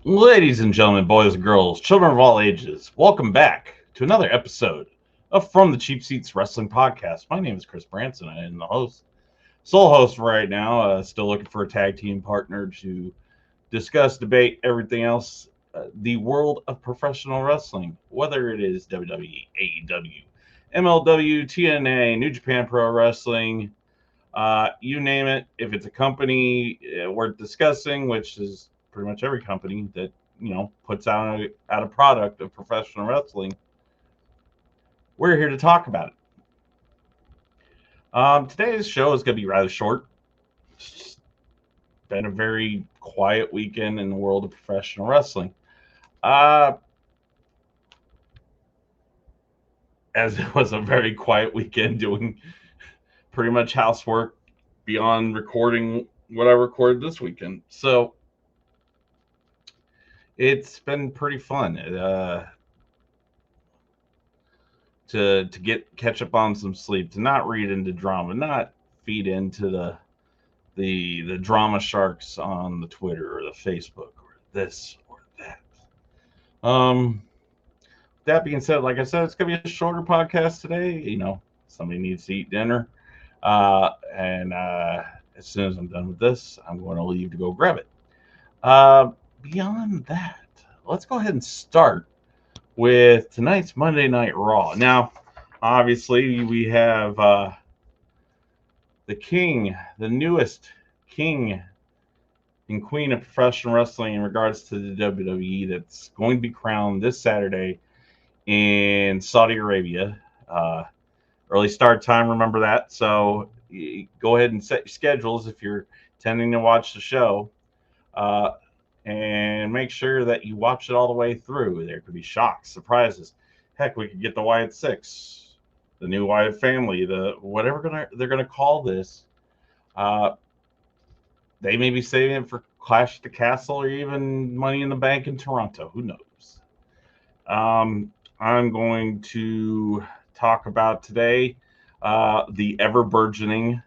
Ladies and gentlemen, boys and girls, children of all ages, welcome back to another episode of From the Cheap Seats Wrestling Podcast. My name is Chris Branson. I am the host, sole host right now. Still looking for a tag team partner to discuss, debate, everything else. The world of professional wrestling, whether it is WWE, AEW, MLW, TNA, New Japan Pro Wrestling, you name it. If it's a company worth discussing, which is pretty much every company that puts out a product of professional wrestling, we're here to talk about it. Today's show is going to be rather short. It's been a very quiet weekend in the world of professional wrestling. Uh, as it was a very quiet weekend doing pretty much housework beyond recording what I recorded this weekend. So it's been pretty fun. To get catch up on some sleep, to not read into drama, not feed into the drama sharks on the Twitter or the Facebook or this or that. That being said, like I said, it's gonna be a shorter podcast today. Somebody needs to eat dinner, and as soon as I'm done with this, I'm going to leave to go grab it. Beyond that, let's go ahead and start with tonight's Monday Night Raw. Now, obviously, we have the king, the newest king and queen of professional wrestling in regards to the WWE, that's going to be crowned this Saturday in Saudi Arabia. Early start time, remember that. So go ahead and set your schedules if you're intending to watch the show. And make sure that you watch it all the way through. There could be shocks, surprises. Heck, we could get the Wyatt Six, the new Wyatt family, the whatever they're gonna call this. Uh, they may be saving it for Clash at the Castle or even Money in the Bank in Toronto. Who knows? I'm going to talk about today the ever burgeoning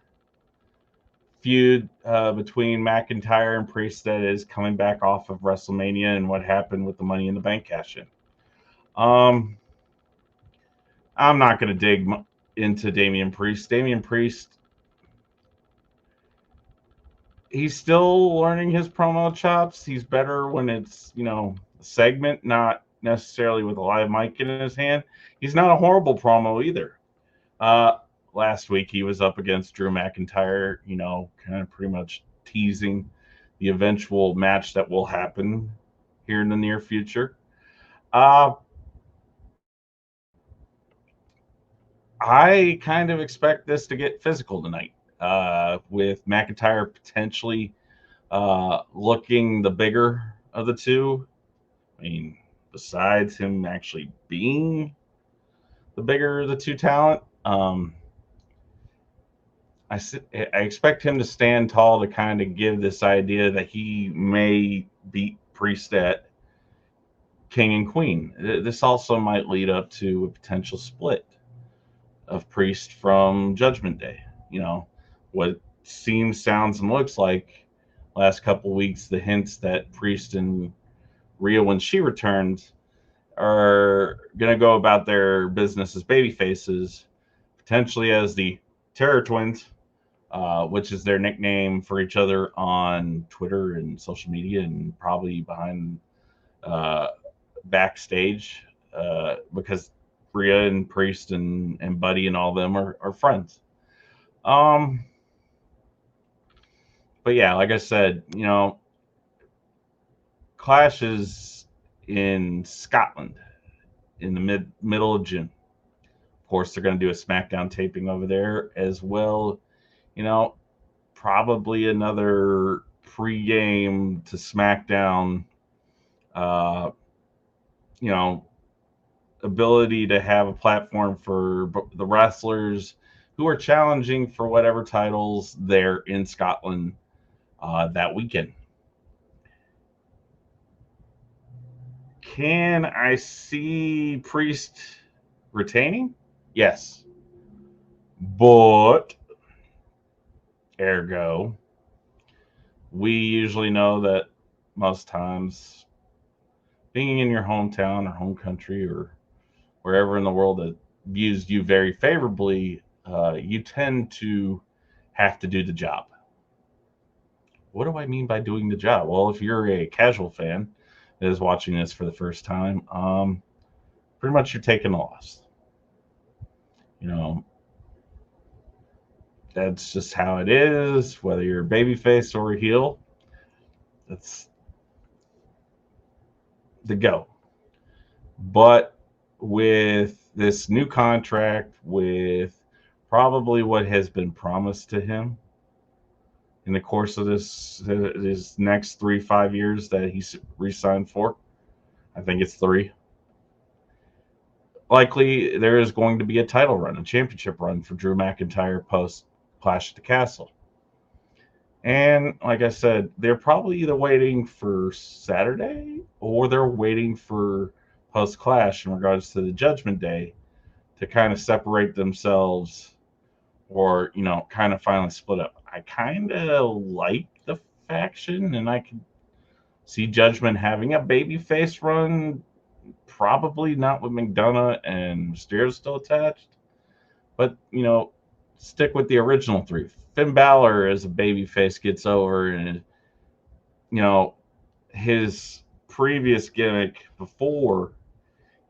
feud between McIntyre and Priest that is coming back off of WrestleMania and what happened with the Money in the Bank cash in. Um, I'm not going to dig into Damian Priest. Damian Priest, he's still learning his promo chops. He's better when it's, a segment, not necessarily with a live mic in his hand. He's not a horrible promo either. Uh, Last week he was up against Drew McIntyre, kind of pretty much teasing the eventual match that will happen here in the near future. Uh, I kind of expect this to get physical tonight, with McIntyre potentially looking the bigger of the two. I mean, besides him actually being the bigger of the two talent, I expect him to stand tall to kind of give this idea that he may beat Priest at King and Queen. This also might lead up to a potential split of Priest from Judgment Day. What seems, sounds, and looks like last couple weeks, the hints that Priest and Rhea, when she returns, are going to go about their business as baby faces, potentially as the Terror Twins, which is their nickname for each other on Twitter and social media, and probably behind uh, backstage, because Rhea and Priest and Buddy and all of them are friends. Um, but yeah, like I said, Clash is in Scotland in the middle of June. Of course, they're going to do a SmackDown taping over there as well. You know, Probably another pre-game to SmackDown, uh, you know, ability to have a platform for the wrestlers who are challenging for whatever titles there in Scotland that weekend. Can I see Priest retaining? Yes. But, ergo, we usually know that most times being in your hometown or home country or wherever in the world that views you very favorably, you tend to have to do the job. What do I mean by doing the job? Well, if you're a casual fan that is watching this for the first time, pretty much you're taking a loss. You know, that's just how it is, whether you're a babyface or a heel. That's the go. But with this new contract, with probably what has been promised to him in the course of this next 3-5 years that he's re-signed for, I think it's 3. Likely there is going to be a title run, a championship run for Drew McIntyre post Clash at the Castle. And like I said, they're probably either waiting for Saturday or they're waiting for post Clash in regards to the Judgment Day to kind of separate themselves or, kind of finally split up. I kind of like the faction and I could see Judgment having a babyface run, probably not with McDonough and Mysterio still attached, but, stick with the original 3. Finn Balor as a babyface gets over, and his previous gimmick before,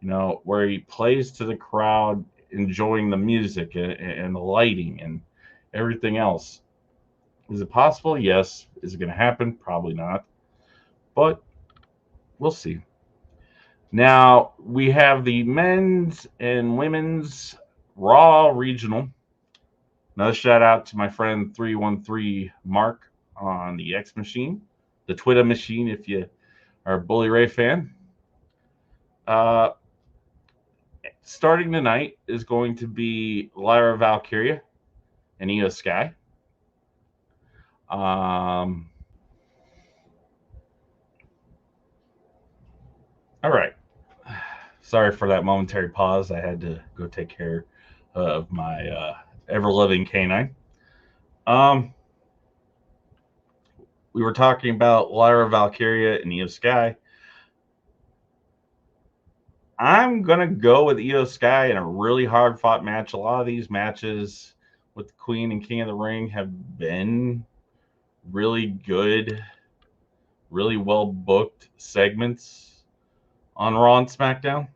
where he plays to the crowd, enjoying the music and the lighting and everything else. Is it possible? Yes. Is it going to happen? Probably not. But we'll see. Now we have the men's and women's Raw regional. Another shout out to my friend 313 Mark on the X machine, the Twitter machine, if you are a Bully Ray fan. Starting tonight is going to be Lyra Valkyria and Io Sky. All right. Sorry for that momentary pause. I had to go take care of my ever-loving canine. We were talking about Lyra Valkyria and Io Sky. I'm going to go with Io Sky in a really hard-fought match. A lot of these matches with the Queen and King of the Ring have been really good, really well-booked segments on Raw and SmackDown.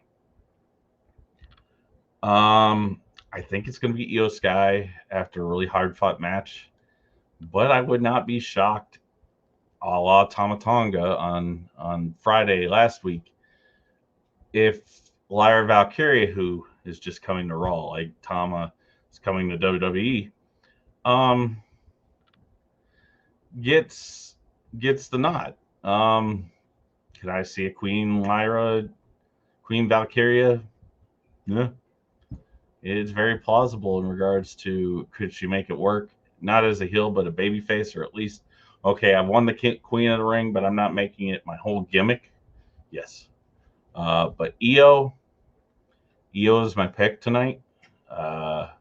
I think it's going to be Io Sky after a really hard-fought match, but I would not be shocked, a la Tama Tonga on Friday last week, if Lyra Valkyria, who is just coming to Raw, like Tama is coming to WWE, gets the nod. Could I see a Queen Valkyria? Yeah. It's very plausible in regards to could she make it work, not as a heel, but a babyface, or at least, okay, I've won the Queen of the Ring, but I'm not making it my whole gimmick. Yes. But Io is my pick tonight. But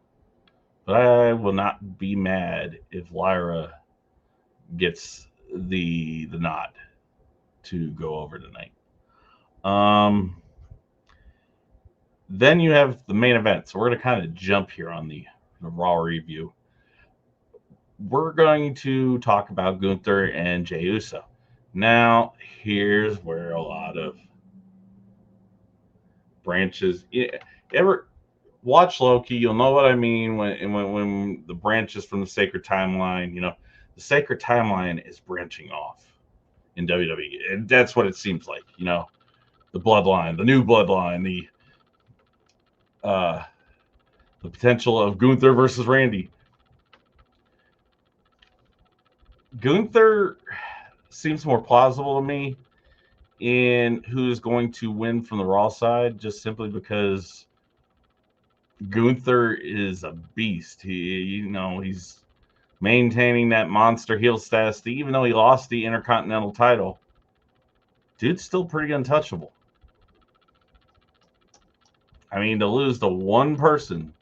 I will not be mad if Lyra gets the nod to go over tonight. Then you have the main event. So we're going to kind of jump here on the Raw review. We're going to talk about Gunther and Jey Uso. Now, here's where a lot of branches. Ever watch Loki? You'll know what I mean when the branches from the sacred timeline. The sacred timeline is branching off in WWE, and that's what it seems like. The bloodline, the new bloodline, the potential of Gunther versus Randy. Gunther seems more plausible to me in who's going to win from the Raw side, just simply because Gunther is a beast. He's maintaining that monster heel status. Even though he lost the Intercontinental title, dude's still pretty untouchable. I mean, to lose to one person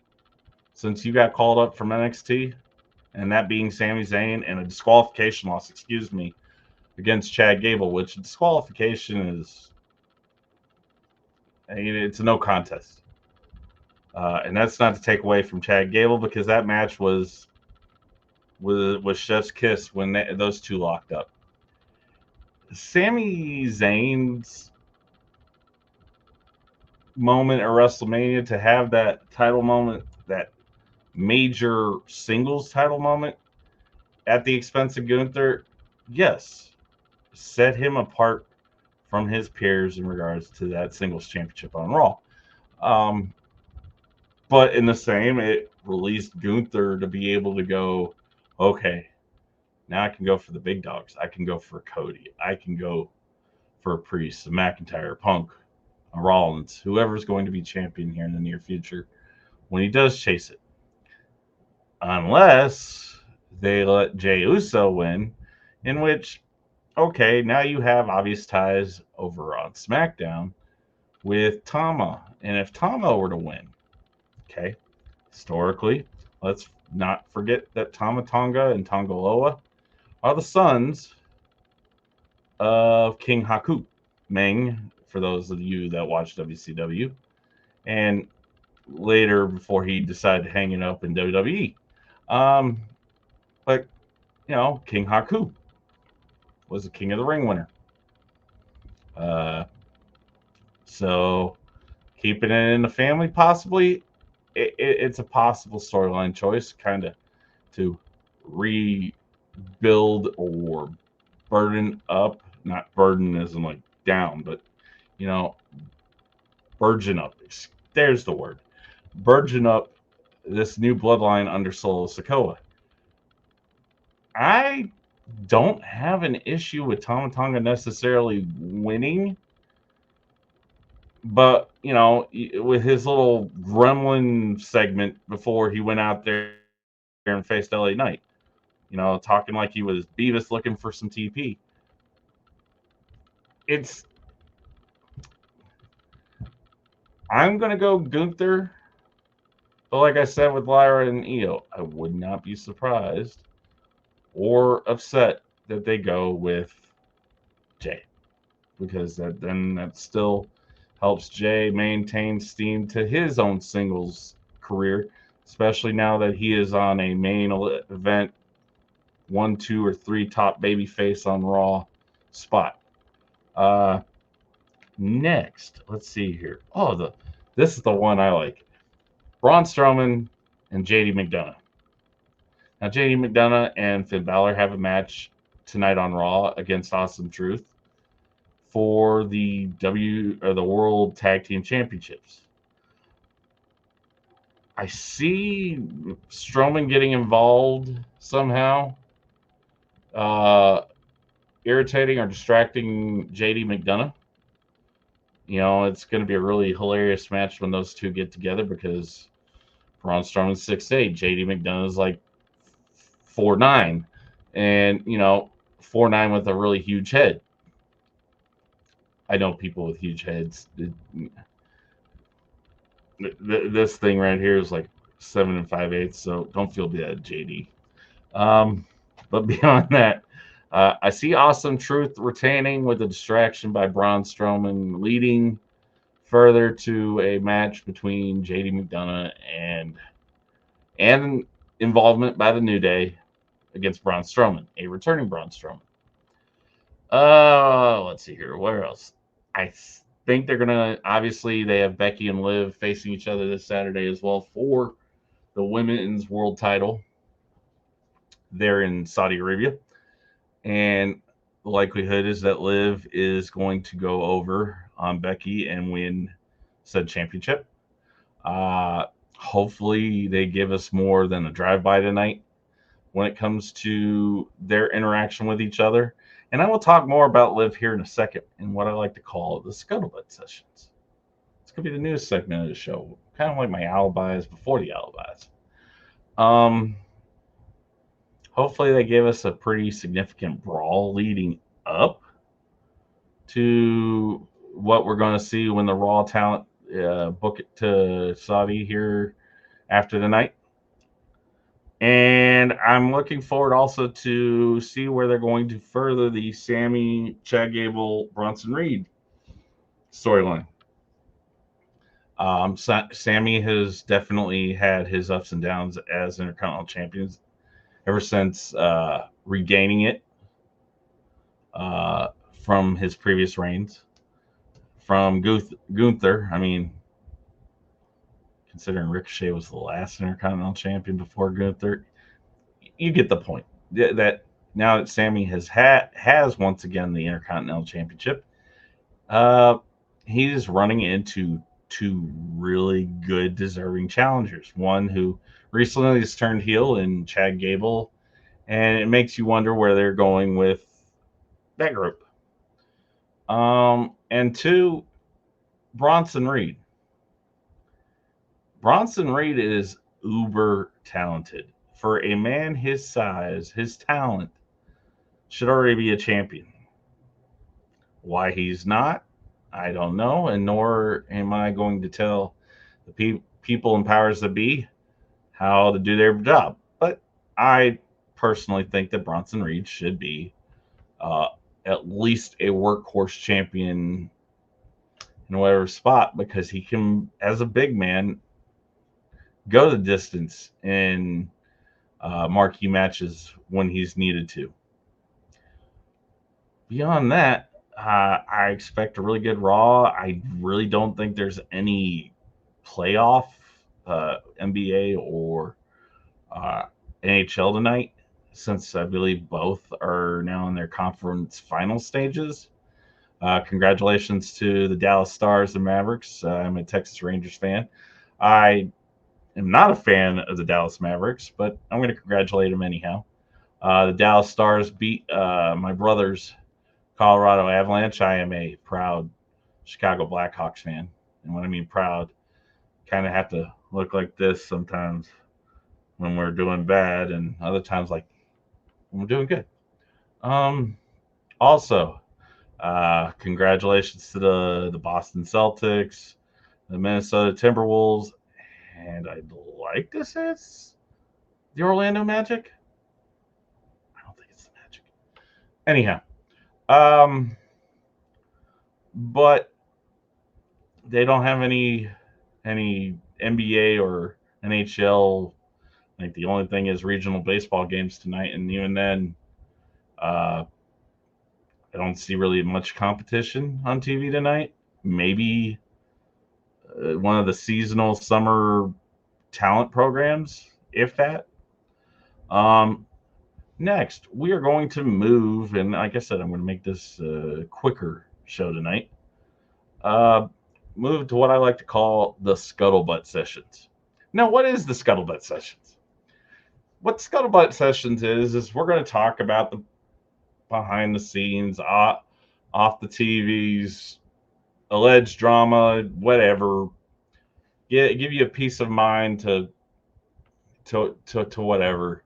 since you got called up from NXT, and that being Sami Zayn, and a disqualification loss, against Chad Gable, which disqualification is I mean, it's a no contest. And that's not to take away from Chad Gable, because that match was chef's kiss when those two locked up. Sami Zayn's moment at WrestleMania, to have that title moment, that major singles title moment at the expense of Gunther, yes, set him apart from his peers in regards to that singles championship on Raw. Um, but in the same, it released Gunther to be able to go, okay, now I can go for the big dogs. I can go for Cody. I can go for a Priest, a McIntyre, Punk, a Rollins, whoever's going to be champion here in the near future when he does chase it. Unless they let Jey Uso win, in which, okay, now you have obvious ties over on SmackDown with Tama. And if Tama were to win, okay, historically, let's not forget that Tama Tonga and Tongaloa are the sons of King Haku Meng, for those of you that watch WCW, and later before he decided to hang it up in WWE. Um, but, King Haku was the King of the Ring winner. Uh, so keeping it in the family, possibly, it's a possible storyline choice, kind of to rebuild or burden up, not burden as in like down, but you know, burgeon up. There's the word. Burgeon up this new bloodline under Solo Sikoa. I don't have an issue with Tama Tonga necessarily winning, but with his little gremlin segment before he went out there and faced LA Knight, talking like he was Beavis looking for some TP. I'm gonna go Gunther, but like I said with Lyra and Io, I would not be surprised or upset that they go with Jay, because that still helps Jay maintain steam to his own singles career, especially now that he is on a main event 1, 2, or 3 top babyface on Raw spot. Next, let's see here. Oh, this is the one I like. Braun Strowman and JD McDonough. Now, JD McDonough and Finn Balor have a match tonight on Raw against Awesome Truth for the World Tag Team Championships. I see Strowman getting involved somehow, irritating or distracting JD McDonough. It's going to be a really hilarious match when those two get together, because Braun Strowman's 6'8", JD McDonough is like 4'9", and 4'9" with a really huge head. I know people with huge heads. This thing right here is like 7 5/8, so don't feel bad, JD. But beyond that, I see Awesome Truth retaining with a distraction by Braun Strowman, leading further to a match between JD McDonough and involvement by the New Day against Braun Strowman, a returning Braun Strowman. Let's see here. Where else? I think they're gonna, obviously they have Becky and Liv facing each other this Saturday as well for the women's world title there in Saudi Arabia, and the likelihood is that Liv is going to go over on Becky and win said championship. Hopefully they give us more than a drive-by tonight when it comes to their interaction with each other. And I will talk more about Liv here in a second in what I like to call the Scuttlebutt Sessions. It's going to be the newest segment of the show, kind of like my alibis before the alibis. Hopefully they give us a pretty significant brawl leading up to what we're going to see when the Raw talent book it to Saudi here after the night. And I'm looking forward also to see where they're going to further the Sammy, Chad Gable, Bronson Reed storyline. Sammy has definitely had his ups and downs as Intercontinental Champions ever since regaining it from his previous reigns. From Gunther, I mean, considering Ricochet was the last Intercontinental Champion before Gunther, you get the point. That now that Sammy has once again the Intercontinental Championship, uh, he's running into two really good, deserving challengers. One who recently has turned heel in Chad Gable, and it makes you wonder where they're going with that group. And two, Bronson Reed. Bronson Reed is uber talented. For a man his size, his talent should already be a champion. Why he's not, I don't know, and nor am I going to tell the people in powers that be how to do their job. But I personally think that Bronson Reed should be uh, at least a workhorse champion in whatever spot because he can, as a big man, go the distance in marquee matches when he's needed to. Beyond that, I expect a really good Raw. I really don't think there's any playoff NBA or uh, NHL tonight, since I believe both are now in their conference final stages. Congratulations to the Dallas Stars and Mavericks. I'm a Texas Rangers fan. I am not a fan of the Dallas Mavericks, but I'm going to congratulate them anyhow. The Dallas Stars beat my brother's Colorado Avalanche. I am a proud Chicago Blackhawks fan. And when I mean proud, kind of have to look like this sometimes when we're doing bad, and other times like when we're doing good. Um, Also, congratulations to the Boston Celtics, the Minnesota Timberwolves, and I'd like to say it's the Orlando Magic. I don't think it's the Magic. Anyhow, um, but they don't have any NBA or NHL. Like the only thing is regional baseball games tonight, and even then, uh, I don't see really much competition on TV tonight. Maybe one of the seasonal summer talent programs, if that. Um, Next, we are going to move, and like I said, I'm going to make this a quicker show tonight. Uh, Move to what I like to call the Scuttlebutt Sessions. Now, what is the Scuttlebutt Sessions? What Scuttlebutt Sessions is we're going to talk about the behind the scenes, off the TVs, alleged drama, whatever. Give you a peace of mind to whatever.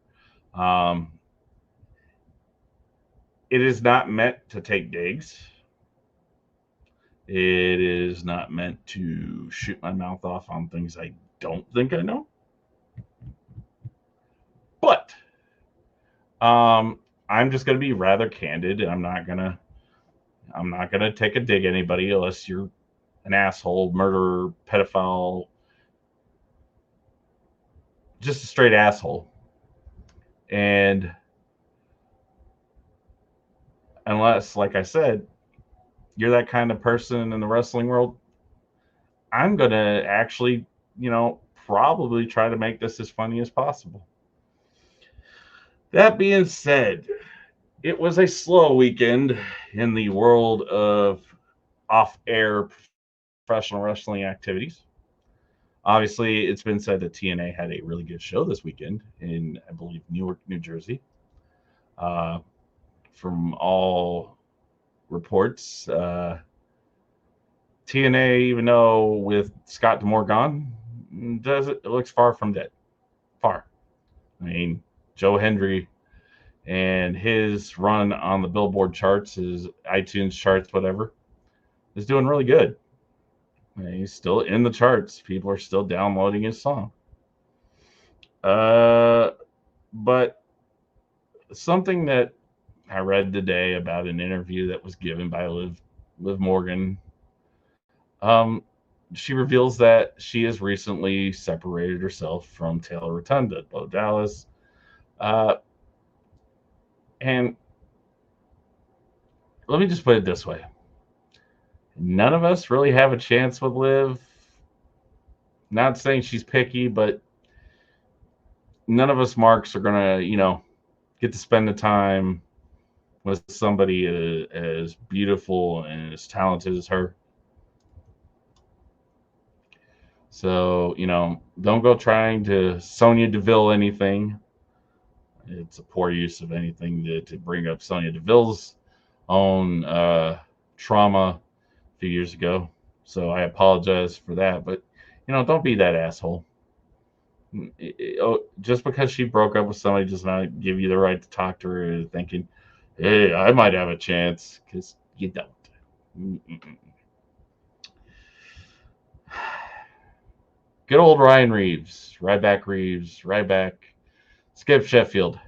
Um, it is not meant to take digs. It is not meant to shoot my mouth off on things I don't think I know. But I'm just going to be rather candid, and I'm not gonna take a dig at anybody unless you're an asshole, murderer, pedophile, just a straight asshole. And unless, like I said, you're that kind of person in the wrestling world, I'm gonna actually, probably try to make this as funny as possible. That being said, it was a slow weekend in the world of off-air professional wrestling activities. Obviously, it's been said that TNA had a really good show this weekend in, I believe, Newark, New Jersey. Uh, from all reports, TNA, even though with Scott D'Amore gone, it looks far from dead. Far. I mean, Joe Hendry and his run on the Billboard charts, his iTunes charts, whatever, is doing really good. He's still in the charts. People are still downloading his song. Uh, but something that I read today about an interview that was given by Liv Morgan. Um, she reveals that she has recently separated herself from Taylor Rotunda, Bo Dallas. Uh, and let me just put it this way: none of us really have a chance with Liv. Not saying she's picky, but none of us marks are gonna, get to spend the time with somebody as beautiful and as talented as her. So, don't go trying to Sonya Deville anything. It's a poor use of anything to bring up Sonya Deville's own trauma a few years ago. So I apologize for that. But, don't be that asshole. Just because she broke up with somebody does not give you the right to talk to her thinking, hey, I might have a chance, because you don't. Mm-mm. Good old Ryan Reeves, Ryback, Skip Sheffield.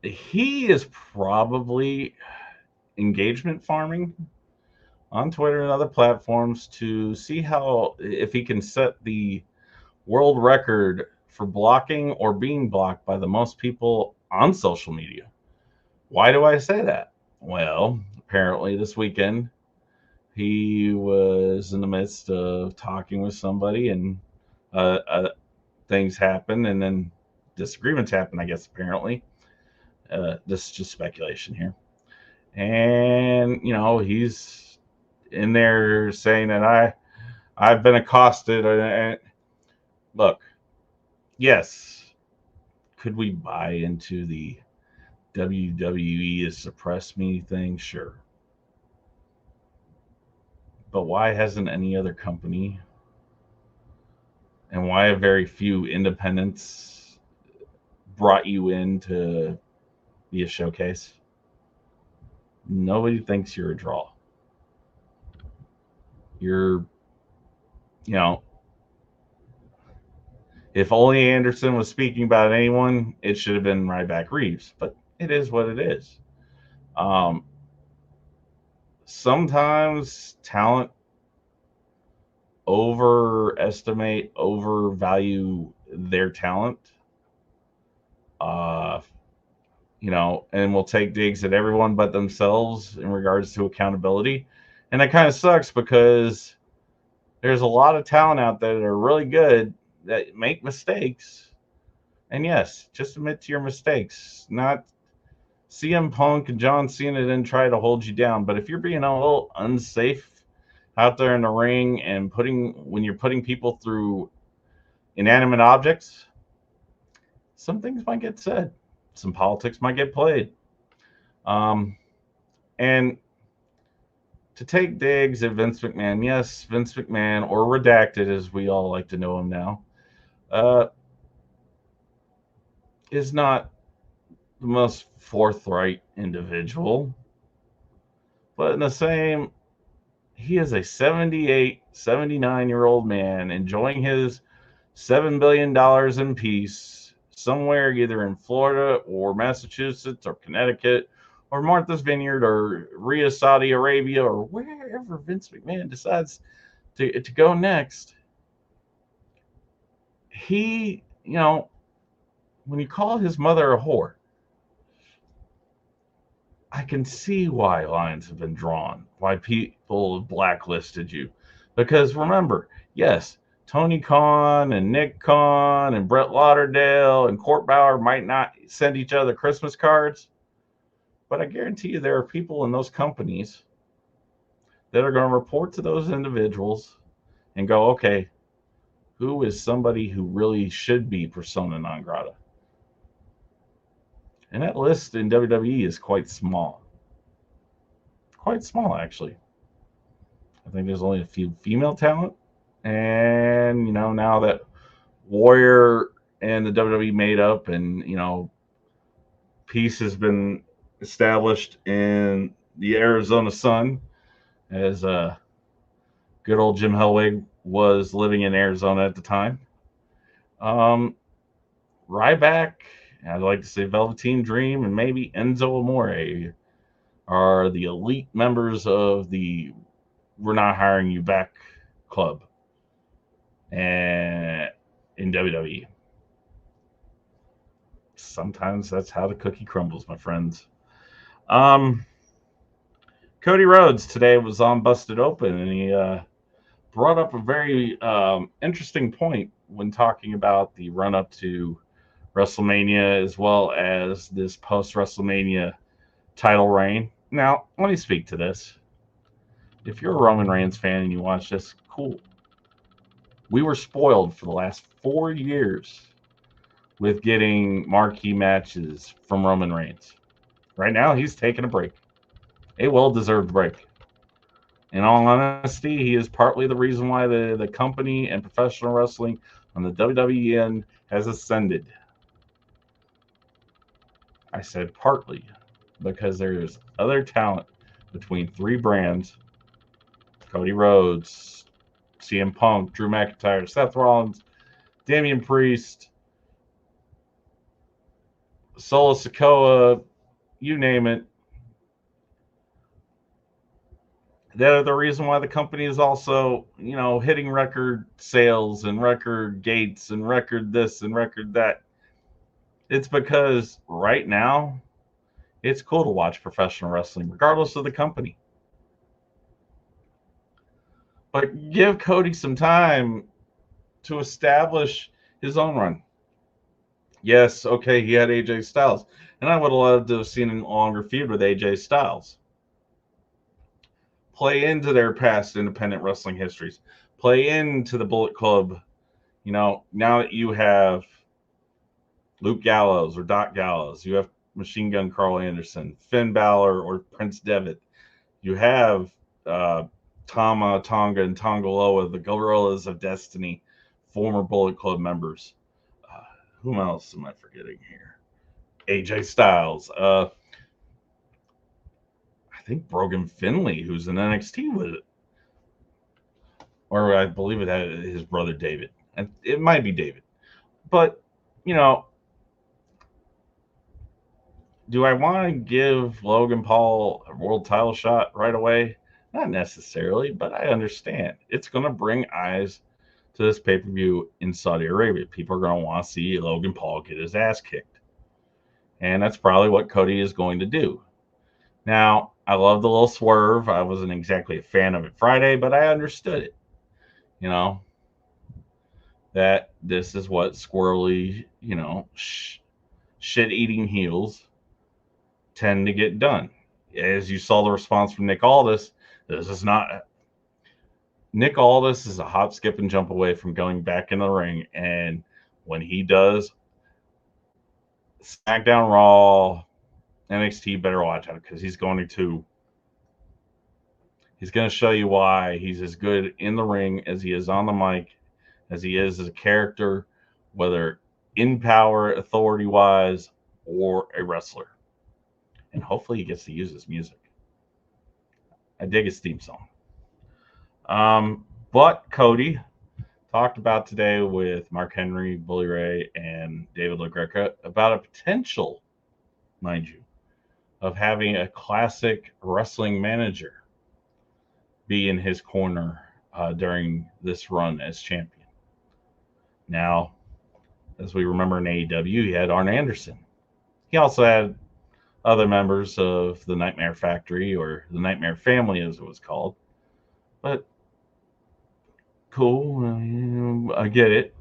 He is probably engagement farming on Twitter and other platforms to see how if he can set the world record for blocking or being blocked by the most people on social media. Why do I say that? Well, apparently this weekend he was in the midst of talking with somebody, and things happen, and then disagreements happen, I guess, apparently. This is just speculation here. And, he's in there saying that I've been accosted. And look, yes, could we buy into the WWE is suppress me thing? Sure. But why hasn't any other company, and why have very few independents brought you in to be a showcase? Nobody thinks you're a draw. You're, you know, if only Anderson was speaking about anyone, it should have been Ryback Reeves. But it is what it is. Um, Sometimes talent overvalue their talent. Uh, and will take digs at everyone but themselves in regards to accountability. And that kind of sucks because there's a lot of talent out there that are really good that make mistakes. And yes, just admit to your mistakes. Not CM Punk and John Cena didn't try to hold you down, but if you're being a little unsafe out there in the ring and when you're putting people through inanimate objects, some things might get said, some politics might get played. And to take digs at Vince McMahon, yes, Vince McMahon, or redacted as we all like to know him now, uh, is not the most forthright individual. But in the same, he is a 78, 79-year-old man enjoying his $7 billion in peace somewhere either in Florida or Massachusetts or Connecticut or Martha's Vineyard or Riyadh, Saudi Arabia, or wherever Vince McMahon decides to go next. He, when you call his mother a whore, I can see why lines have been drawn, why people have blacklisted you. Because remember, yes, Tony Khan and Nick Khan and Brett Lauderdale and Court Bauer might not send each other Christmas cards, but I guarantee you there are people in those companies that are going to report to those individuals and go, okay, who is somebody who really should be persona non grata? And that list in WWE is quite small. Quite small, actually. I think there's only a few female talent. And, now that Warrior and the WWE made up and, peace has been established in the Arizona Sun, as good old Jim Hellwig was living in Arizona at the time. Ryback, I'd like to say Velveteen Dream, and maybe Enzo Amore are the elite members of the we're not hiring you back club and in WWE. Sometimes that's how the cookie crumbles, my friends. Um, Cody Rhodes today was on Busted Open, and he brought up a very interesting point when talking about the run up to WrestleMania as well as this post WrestleMania title reign. Now, let me speak to this. If you're a Roman Reigns fan and you watch this, cool. We were spoiled for the last 4 years with getting marquee matches from Roman Reigns. Right now, he's taking a break, a well deserved break. In all honesty, he is partly the reason why the company and professional wrestling on the WWE end has ascended. I said partly because there's other talent between three brands: Cody Rhodes, CM Punk, Drew McIntyre, Seth Rollins, Damian Priest, Solo Sikoa, you name it. That are the reason why the company is also, hitting record sales and record gates and record this and record that. It's because right now it's cool to watch professional wrestling, regardless of the company. But give Cody some time to establish his own run. Yes, okay, he had AJ Styles, and I would have loved to have seen a longer feud with AJ Styles. Play into their past independent wrestling histories. Play into the Bullet Club. Now that you have Luke Gallows or Doc Gallows, you have Machine Gun Carl Anderson, Finn Balor or Prince Devitt. You have Tama, Tonga, and Tongaloa, the Gorillas of Destiny, former Bullet Club members. Uh, whom else am I forgetting here? AJ Styles. I think Brogan Finley, who's in NXT with it. Or I believe it had his brother David. And it might be David. But, do I want to give Logan Paul a world title shot right away? Not necessarily, but I understand. It's going to bring eyes to this pay per view in Saudi Arabia. People are going to want to see Logan Paul get his ass kicked. And that's probably what Cody is going to do. Now, I love the little swerve. I wasn't exactly a fan of it Friday, but I understood it. That this is what squirrely, shit eating heels tend to get done. As you saw the response from Nick Aldis, this is not. Nick Aldis is a hop, skip, and jump away from going back in the ring. And when he does, SmackDown, Raw, NXT better watch out because he's going to show you why he's as good in the ring as he is on the mic, as he is as a character, whether in power, authority wise, or a wrestler. And hopefully he gets to use his music. I dig his theme song. But Cody talked about today with Mark Henry, Bully Ray, and David LaGreca about a potential, mind you, of having a classic wrestling manager be in his corner during this run as champion. Now, as we remember in AEW, he had Arn Anderson. He also had other members of the Nightmare Factory, or the Nightmare Family as it was called. But cool, I get it.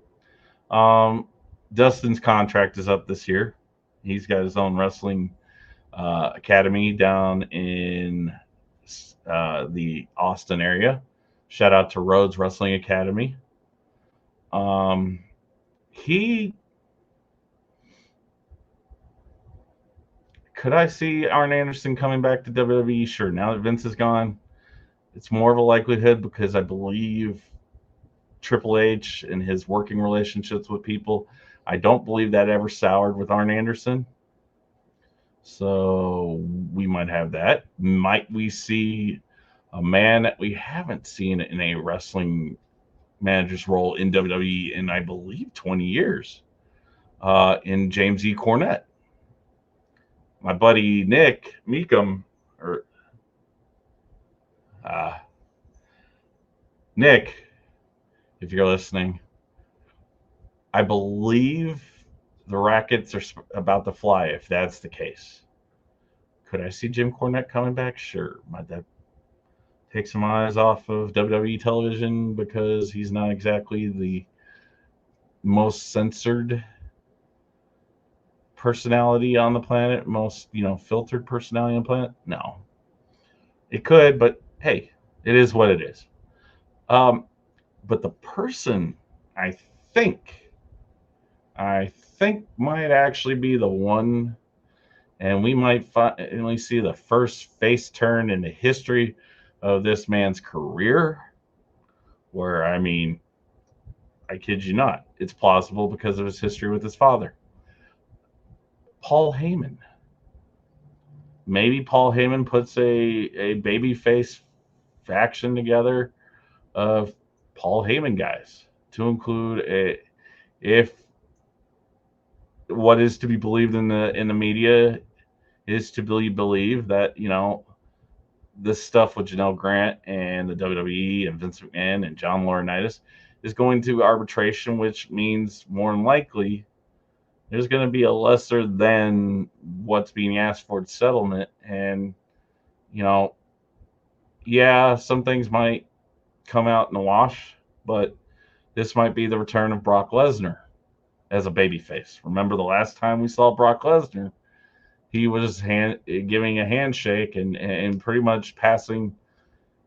Dustin's contract is up this year. He's got his own wrestling academy down in the Austin area. Shout out to Rhodes Wrestling Academy. Could I see Arn Anderson coming back to WWE? Sure. Now that Vince is gone, it's more of a likelihood because I believe Triple H and his working relationships with people, I don't believe that ever soured with Arn Anderson. So we might have that. Might we see a man that we haven't seen in a wrestling manager's role in WWE in, I believe, 20 years, in James E. Cornette? My buddy Nick Meekum, or Nick, if you're listening, I believe the Rackets are about to fly. If that's the case, could I see Jim Cornette coming back? Sure. Might that take some eyes off of WWE television because he's not exactly the most censored personality on the planet, most filtered personality on the planet? No, it could, but hey, it is what it is. Um, but the person I think might actually be the one, and we might finally see the first face turn in the history of this man's career. Where I kid you not, it's plausible because of his history with his father, Paul Heyman. Maybe Paul Heyman puts a baby face faction together of Paul Heyman guys to include if what is to be believed in the media is to believe that this stuff with Janelle Grant and the WWE and Vince McMahon and John Laurinaitis is going to arbitration, which means more than likely there's going to be a lesser than what's being asked for settlement. And yeah, some things might come out in the wash, but this might be the return of Brock Lesnar as a babyface. Remember the last time we saw Brock Lesnar, he was giving a handshake and pretty much passing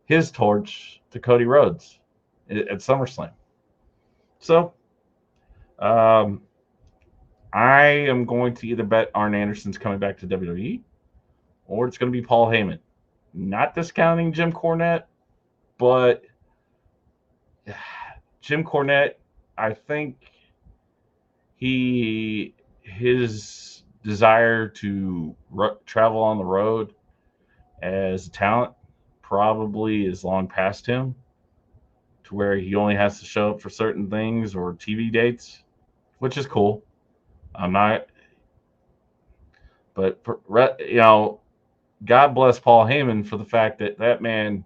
his torch to Cody Rhodes at SummerSlam. So, I am going to either bet Arn Anderson's coming back to WWE or it's going to be Paul Heyman. Not discounting Jim Cornette, but Jim Cornette, I think his desire to travel on the road as a talent probably is long past him, to where he only has to show up for certain things or TV dates, which is cool. I'm not, but God bless Paul Heyman for the fact that that man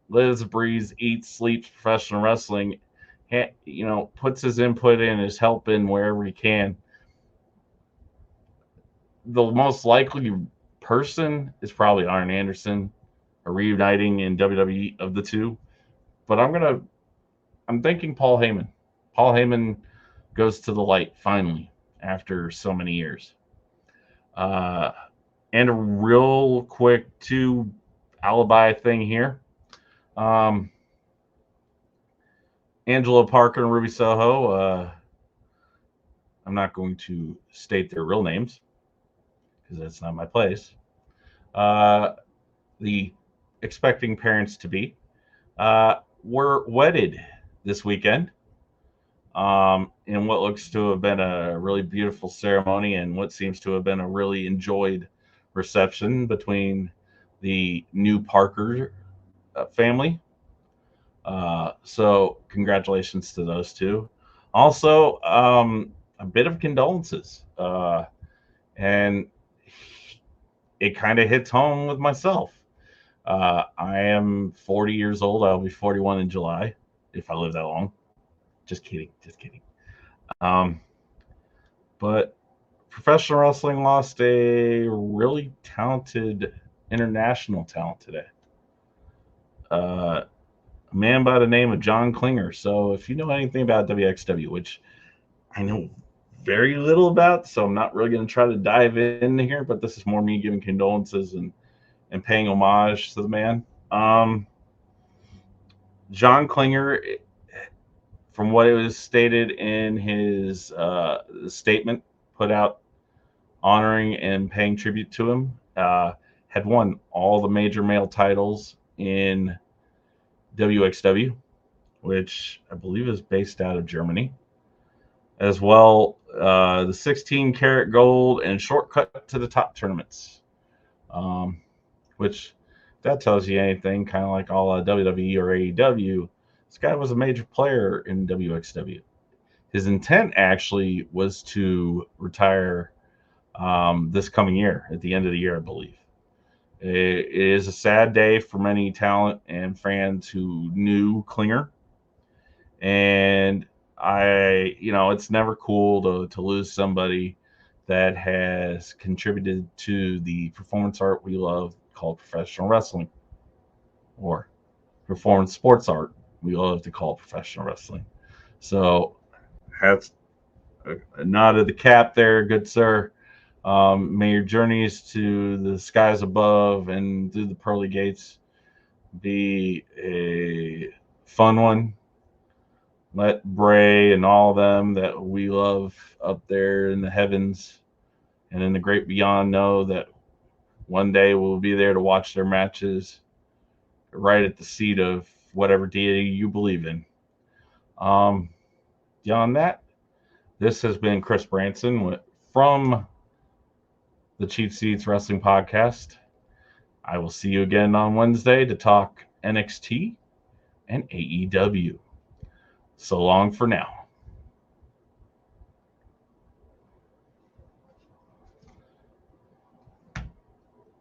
lives, breathes, eats, sleeps professional wrestling. Puts his input in, his help in wherever he can. The most likely person is probably Arn Anderson, a reuniting in WWE of the two. But I'm thinking Paul Heyman. Paul Heyman goes to the light finally after so many years. And a real quick alibi thing here. Angelo Parker and Ruby Soho. I'm not going to state their real names because that's not my place. The expecting parents to be were wedded this weekend in what looks to have been a really beautiful ceremony and what seems to have been a really enjoyed reception between the new Parker family. So congratulations to those two. Also, a bit of condolences. And it kind of hits home with myself. I am 40 years old. I'll be 41 in July if I live that long. Just kidding. But professional wrestling lost a really talented international talent today. A man by the name of John Klinger. So if you know anything about WXW, which I know very little about, so I'm not really going to try to dive in here, but this is more me giving condolences and paying homage to the man. John Klinger, from what it was stated in his statement put out honoring and paying tribute to him, had won all the major male titles in WXW, which I believe is based out of Germany. As well, the 16 karat gold and shortcut to the top tournaments, which that tells you anything, kind of like all WWE or AEW. This guy was a major player in WXW. His intent actually was to retire this coming year, at the end of the year, I believe. It is a sad day for many talent and fans who knew Klinger And it's never cool to lose somebody that has contributed to the performance art we love called professional wrestling, or performance sports art we love to call professional wrestling. So that's a nod of the cap there, good sir. May your journeys to the skies above and through the pearly gates be a fun one. Let Bray and all them that we love up there in the heavens and in the great beyond know that one day we'll be there to watch their matches right at the seat of whatever deity you believe in. Beyond that, this has been Chris Branson from the Cheap Seats Wrestling Podcast. I will see you again on Wednesday to talk NXT and AEW. So long for now.